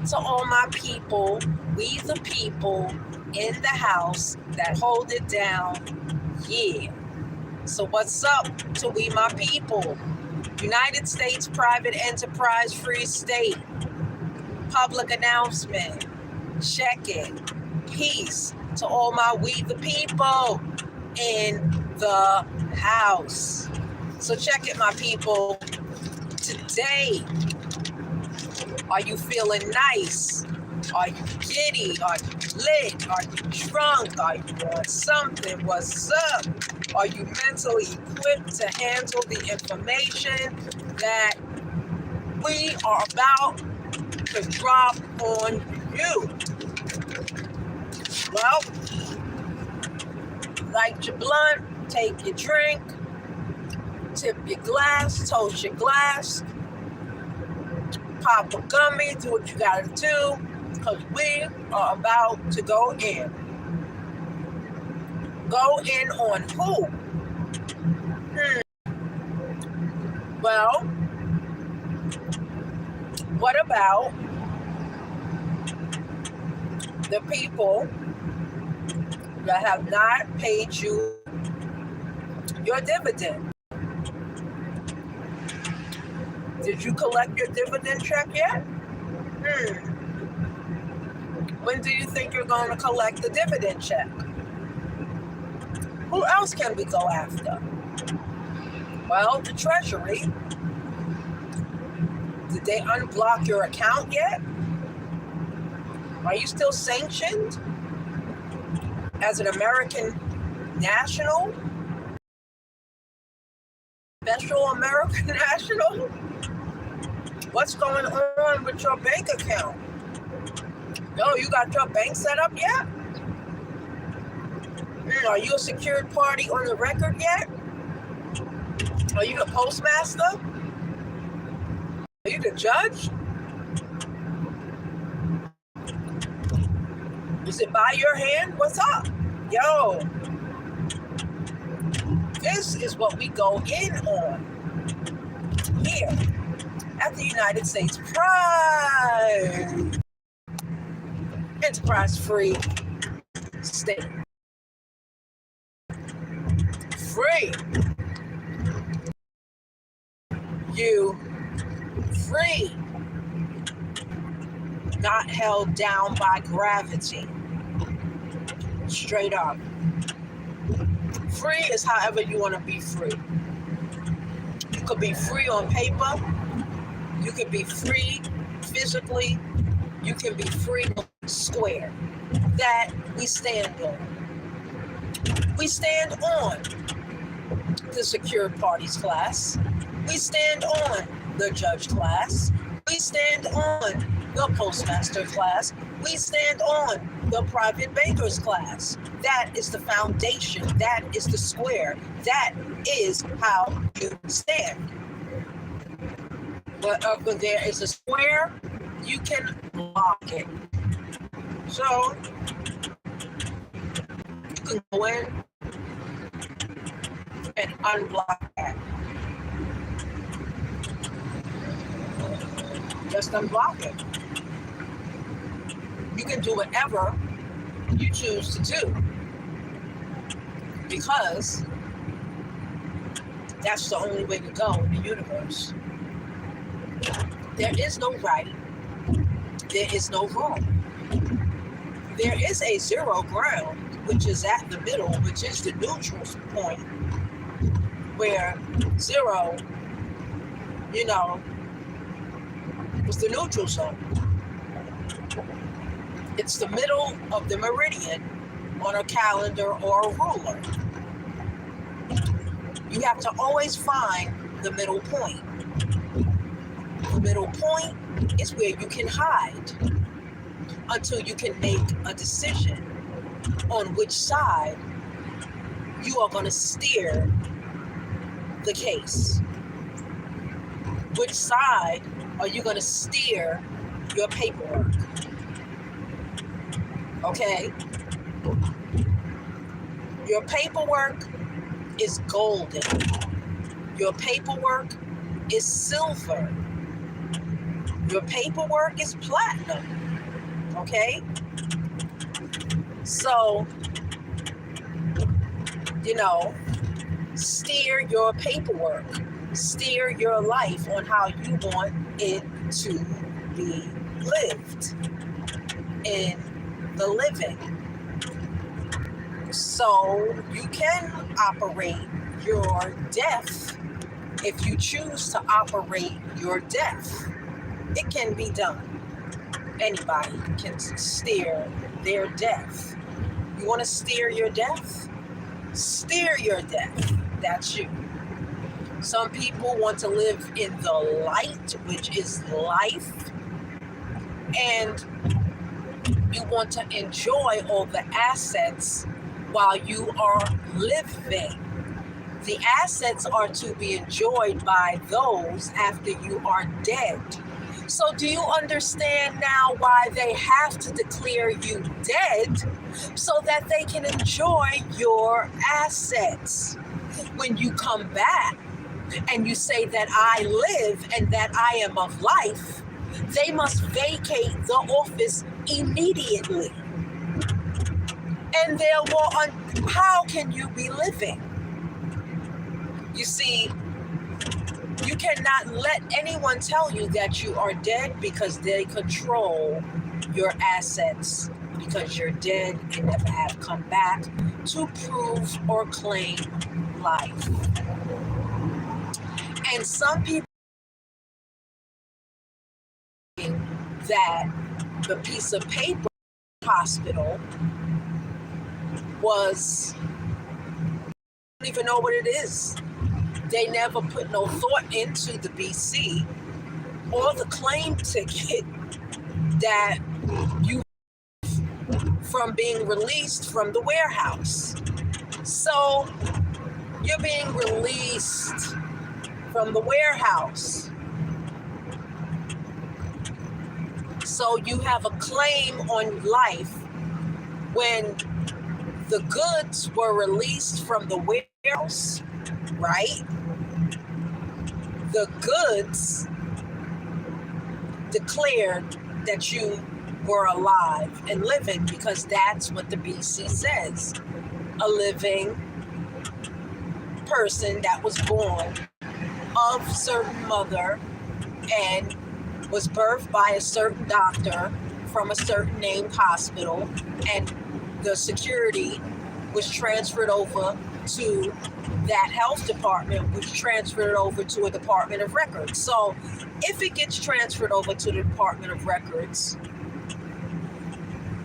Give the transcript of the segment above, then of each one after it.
to all my people, we the people in the house that hold it down, yeah. So what's up to we my people? United States private enterprise free state. Public announcement. Check it. Peace to all my we the people in the house. So check it, my people. Today, are you feeling nice? Are you giddy? Are you lit? Are you drunk? Are you doing something? What's up? Are you mentally equipped to handle the information that we are about to drop on you? Well, light your blunt, take your drink, tip your glass, toast your glass, pop a gummy, do what you gotta do, because we are about to go in. Go in on who? Well, what about the people that have not paid you your dividend? Did you collect your dividend check yet? When do you think you're going to collect the dividend check? Who else can we go after? Well, the Treasury. Did they unblock your account yet? Are you still sanctioned as an American national? Special American national? What's going on with your bank account? No, you got your bank set up yet? Are you a secured party on the record yet? Are you the postmaster? Are you the judge? Is it by your hand? What's up? Yo, this is what we go in on here at the United States Private Enterprise Free State. Free. You free. Not held down by gravity. Straight up. Free is however you want to be free. You could be free on paper. You could be free physically. You can be free square. That we stand on. We stand on the secured parties class. We stand on the judge class. We stand on the postmaster class. We stand on the private bankers class. That is the foundation. That is the square. That is how you stand. But when there is a square, you can block it. So you can go in and unblock that. Just unblock it. You can do whatever you choose to do, because that's the only way to go in the universe. There is no right. There is no wrong. There is a zero ground, which is at the middle, which is the neutral point, where zero, is the neutral zone. It's the middle of the meridian on a calendar or a ruler. You have to always find the middle point. The middle point is where you can hide until you can make a decision on which side you are going to steer the case. Which side are you going to steer your paperwork? Okay? Your paperwork is golden. Your paperwork is silver. Your paperwork is platinum, okay? So, steer your paperwork, steer your life on how you want it to be lived in the living. So you can operate your death if you choose to operate your death. It can be done. Anybody can steer their death. You want to steer your death? Steer your death. That's you. Some people want to live in the light, which is life, and you want to enjoy all the assets while you are living. The assets are to be enjoyed by those after you are dead. So do you understand now why they have to declare you dead so that they can enjoy your assets? When you come back and you say that I live and that I am of life, they must vacate the office immediately. And how can you be living? You see, you cannot let anyone tell you that you are dead because they control your assets, because you're dead and never have come back to prove or claim life. And some people think that the piece of paper hospital was, I don't even know what it is. They never put no thought into the BC or the claim ticket that you from being released from the warehouse. So you're being released from the warehouse. So you have a claim on life when the goods were released from the warehouse, right? The goods declared that you were alive and living, because that's what the BC says. A living person that was born of certain mother and was birthed by a certain doctor from a certain named hospital, and the security was transferred over to that health department, which transferred over to a department of records. So if it gets transferred over to the department of records,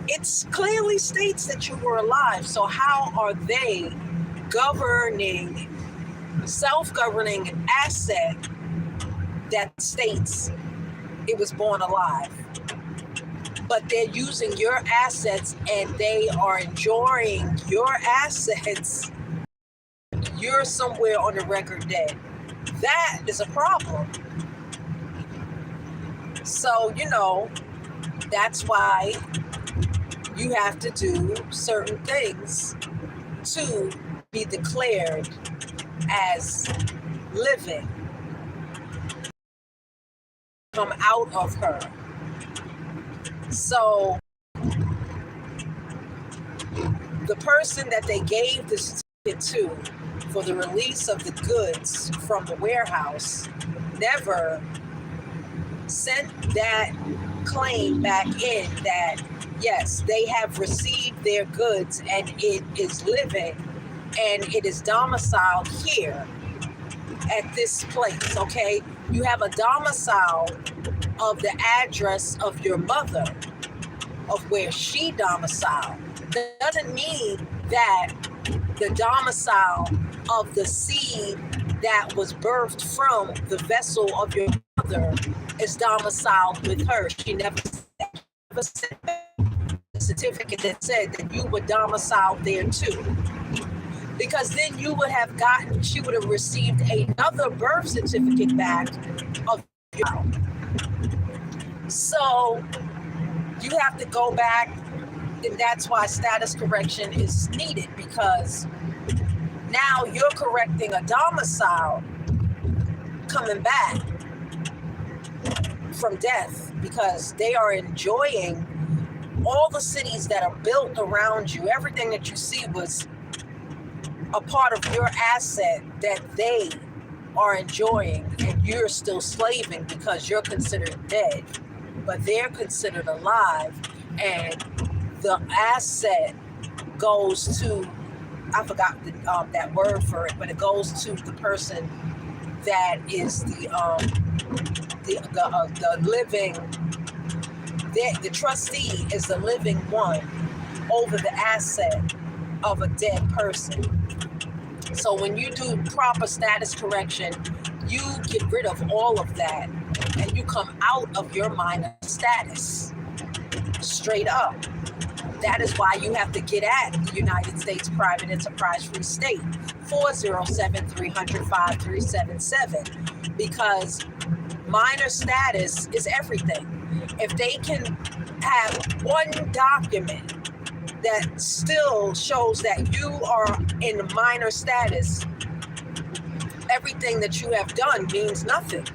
it clearly states that you were alive. So how are they governing, self-governing an asset that states it was born alive? But they're using your assets and they are enjoying your assets. You're somewhere on the record dead. That is a problem. So, that's why you have to do certain things to be declared as living. Come out of her. So the person that they gave the certificate to for the release of the goods from the warehouse never sent that claim back in that, yes, they have received their goods and it is living and it is domiciled here at this place, okay? You have a domicile of the address of your mother, of where she domiciled. That doesn't mean that the domicile of the seed that was birthed from the vessel of your mother is domiciled with her. She never said the certificate that said that you were domiciled there too. Because then she would have received another birth certificate back of your child. So you have to go back, and that's why status correction is needed, because now you're correcting a domicile coming back from death, because they are enjoying all the cities that are built around you. Everything that you see was a part of your asset that they are enjoying, and you're still slaving because you're considered dead, but they're considered alive, and the asset goes to, I forgot that word for it, but it goes to the person that is the living, the trustee is the living one over the asset of a dead person. So when you do proper status correction, you get rid of all of that and you come out of your minor status straight up. That is why you have to get at the United States Private Enterprise Free State, 407-300-5377, because minor status is everything. If they can have one document that still shows that you are in minor status, everything that you have done means nothing,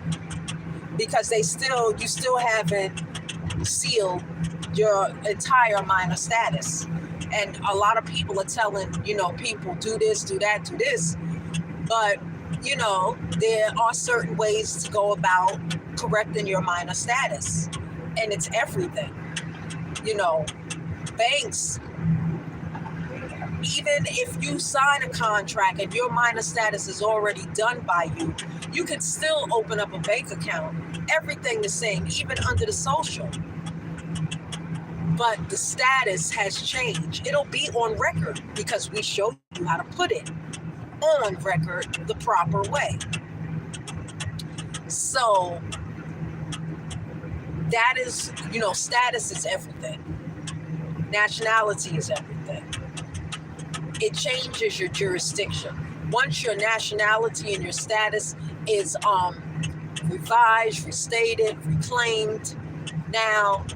because you still haven't sealed your entire minor status. And a lot of people are telling, people do this, do that, do this. But, there are certain ways to go about correcting your minor status. And it's everything. Banks, even if you sign a contract and your minor status is already done by you, you can still open up a bank account. Everything the same, even under the social. But the status has changed. It'll be on record because we show you how to put it on record the proper way. So that is, status is everything. Nationality is everything. It changes your jurisdiction. Once your nationality and your status is revised, restated, reclaimed, now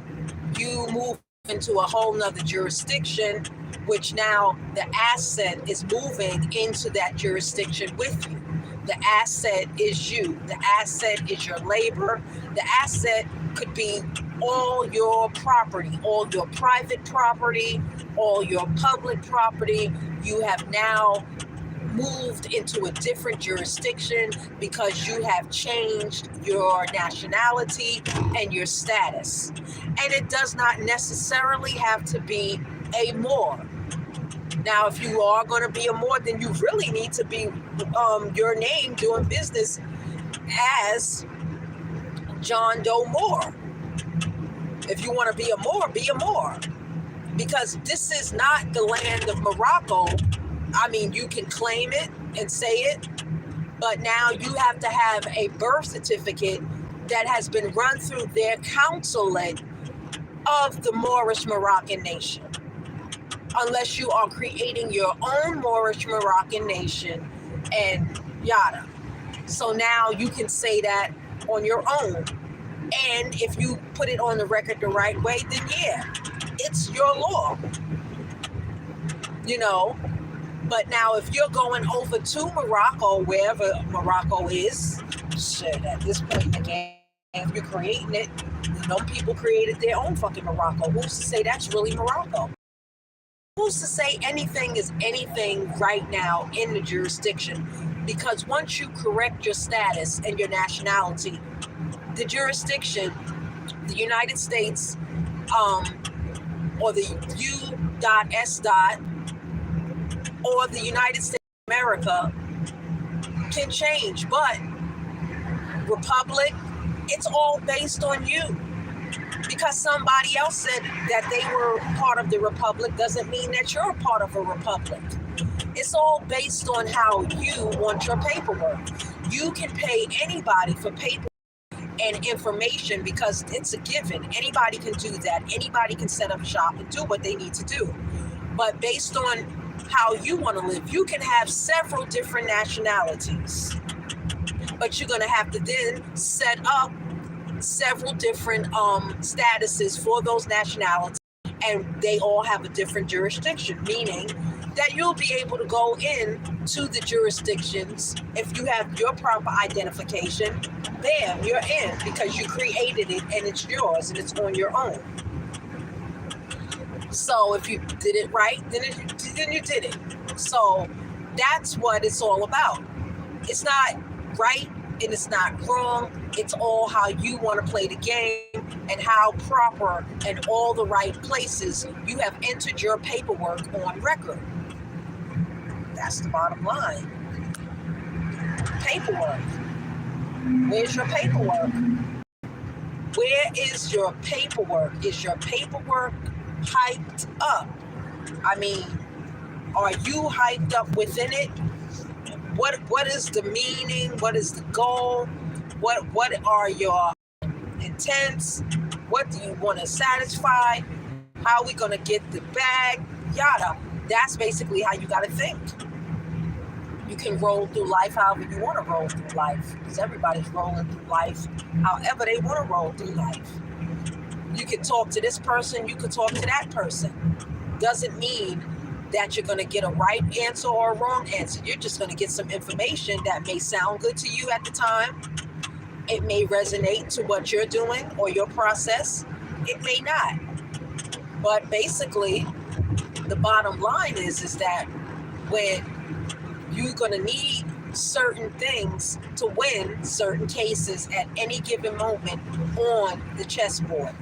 you move into a whole nother jurisdiction, which now the asset is moving into that jurisdiction with you. The asset is you. The asset is your labor. The asset could be all your property, all your private property, all your public property. You have now moved into a different jurisdiction because you have changed your nationality and your status. And it does not necessarily have to be a Moor. Now, if you are going to be a Moor, then you really need to be your name doing business as John Doe Moore. If you want to be a Moor, be a Moor. Because this is not the land of Morocco. I mean, you can claim it and say it, but now you have to have a birth certificate that has been run through their consulate of the Moorish Moroccan nation. Unless you are creating your own Moorish Moroccan nation and yada. So now you can say that on your own. And if you put it on the record the right way, then yeah, it's your law. But now if you're going over to Morocco, wherever Morocco is, shit, at this point in the game, if you're creating it, people created their own fucking Morocco. Who's to say that's really Morocco? Who's to say anything is anything right now in the jurisdiction? Because once you correct your status and your nationality, the jurisdiction, the United States, or the U.S. or the United States of America can change. But Republic, it's all based on you. Because somebody else said that they were part of the Republic doesn't mean that you're a part of a Republic. It's all based on how you want your paperwork. You can pay anybody for paperwork and information because it's a given. Anybody can do that. Anybody can set up shop and do what they need to do. But based on how you want to live, you can have several different nationalities. But you're going to have to then set up several different statuses for those nationalities, and they all have a different jurisdiction, meaning that you'll be able to go in to the jurisdictions if you have your proper identification. Bam, you're in because you created it and it's yours and it's on your own. So if you did it right, then you did it. So that's what it's all about. It's not right and it's not wrong. It's all how you want to play the game and how proper and all the right places you have entered your paperwork on record. That's the bottom line. Paperwork. Where's your paperwork? Where is your paperwork? Is your paperwork hyped up? I mean, are you hyped up within it? What is the meaning? What is the goal? What are your intents? What do you want to satisfy? How are we going to get the bag? Yada. That's basically how you got to think. You can roll through life however you want to roll through life, because everybody's rolling through life however they want to roll through life. You can talk to this person, you can talk to that person. Doesn't mean that you're going to get a right answer or a wrong answer. You're just going to get some information that may sound good to you at the time. It may resonate to what you're doing or your process. It may not. But basically, the bottom line is that when you're going to need certain things to win certain cases at any given moment on the chessboard.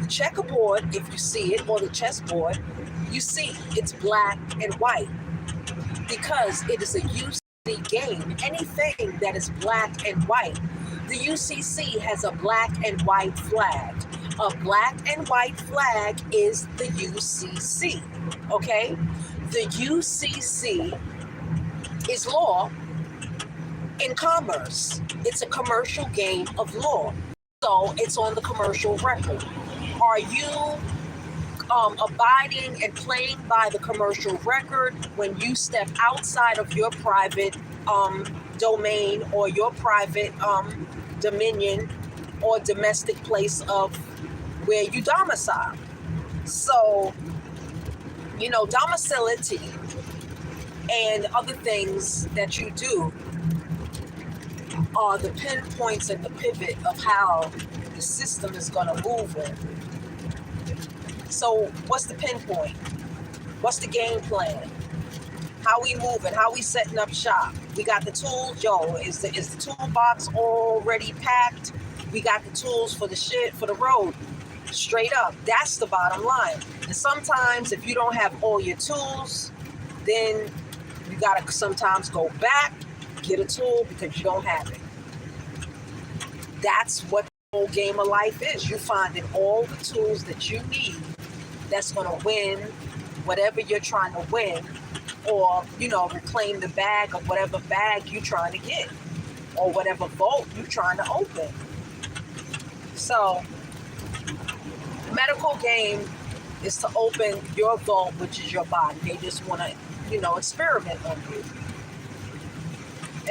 The checkerboard, if you see it, or the chessboard, you see it's black and white because it is a UCC game. Anything that is black and white, the UCC has a black and white flag. A black and white flag is the UCC, okay? The UCC is law in commerce. It's a commercial game of law. So it's on the commercial record. Are you abiding and playing by the commercial record when you step outside of your private domain or your private dominion or domestic place of where you domicile? So, domicility and other things that you do are the pinpoints and the pivot of how the system is going to move in. So what's the pinpoint? What's the game plan? How we moving? How we setting up shop? We got the tools. Is the toolbox already packed? We got the tools for the road. Straight up. That's the bottom line. And sometimes if you don't have all your tools, then you got to sometimes go back, get a tool because you don't have it. That's what the whole game of life is. You finding all the tools that you need that's going to win whatever you're trying to win, or, reclaim the bag of whatever bag you're trying to get, or whatever vault you're trying to open. So, the medical game is to open your vault, which is your body. They just want to, experiment on you.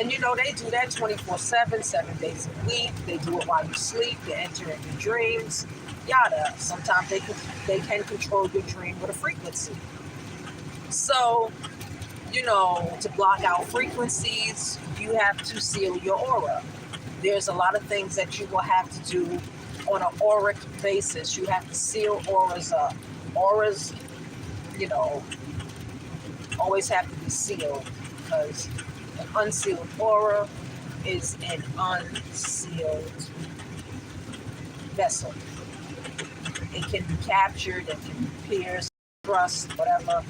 And, they do that 24/7, 7 days a week. They do it while you sleep. They enter in your dreams. Yada. Sometimes they can control your dream with a frequency. So, to block out frequencies, you have to seal your aura. There's a lot of things that you will have to do on an auric basis. You have to seal auras up. Auras, always have to be sealed, because an unsealed aura is an unsealed vessel. It can be captured, it can be pierced, thrust, whatever.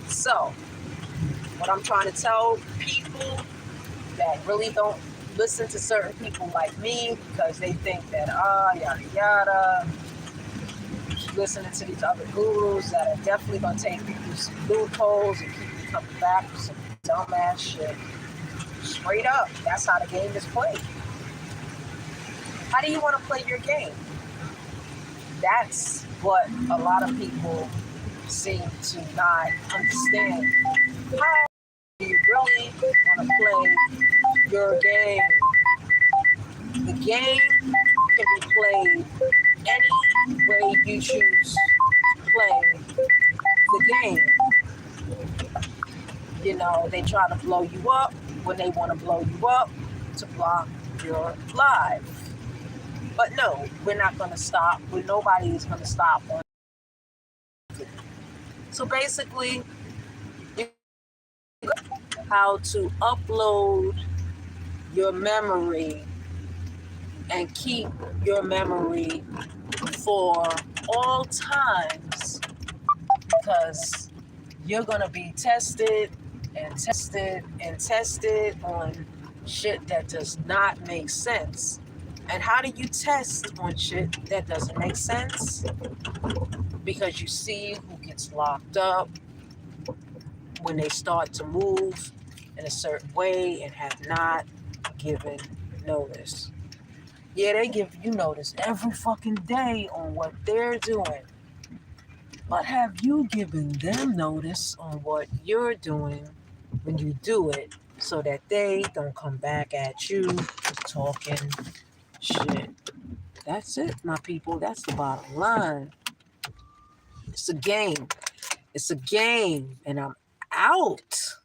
So, what I'm trying to tell people that really don't listen to certain people like me because they think that, yada, yada, listening to these other gurus that are definitely going to take you through some loopholes and keep you coming back with some dumbass shit. Straight up, that's how the game is played. How do you want to play your game? That's what a lot of people seem to not understand. How do you really want to play your game? The game can be played any way you choose to play the game. They try to blow you up when they want to blow you up to block your life. But no, we're not going to stop. Nobody is going to stop on it. So basically, how to upload your memory and keep your memory for all times, because you're going to be tested and tested and tested on shit that does not make sense. And how do you test on shit that doesn't make sense? Because you see who gets locked up when they start to move in a certain way and have not given notice. Yeah, they give you notice every fucking day on what they're doing. But have you given them notice on what you're doing when you do it, so that they don't come back at you talking shit? That's it, my people. That's the bottom line. It's a game. It's a game. And I'm out.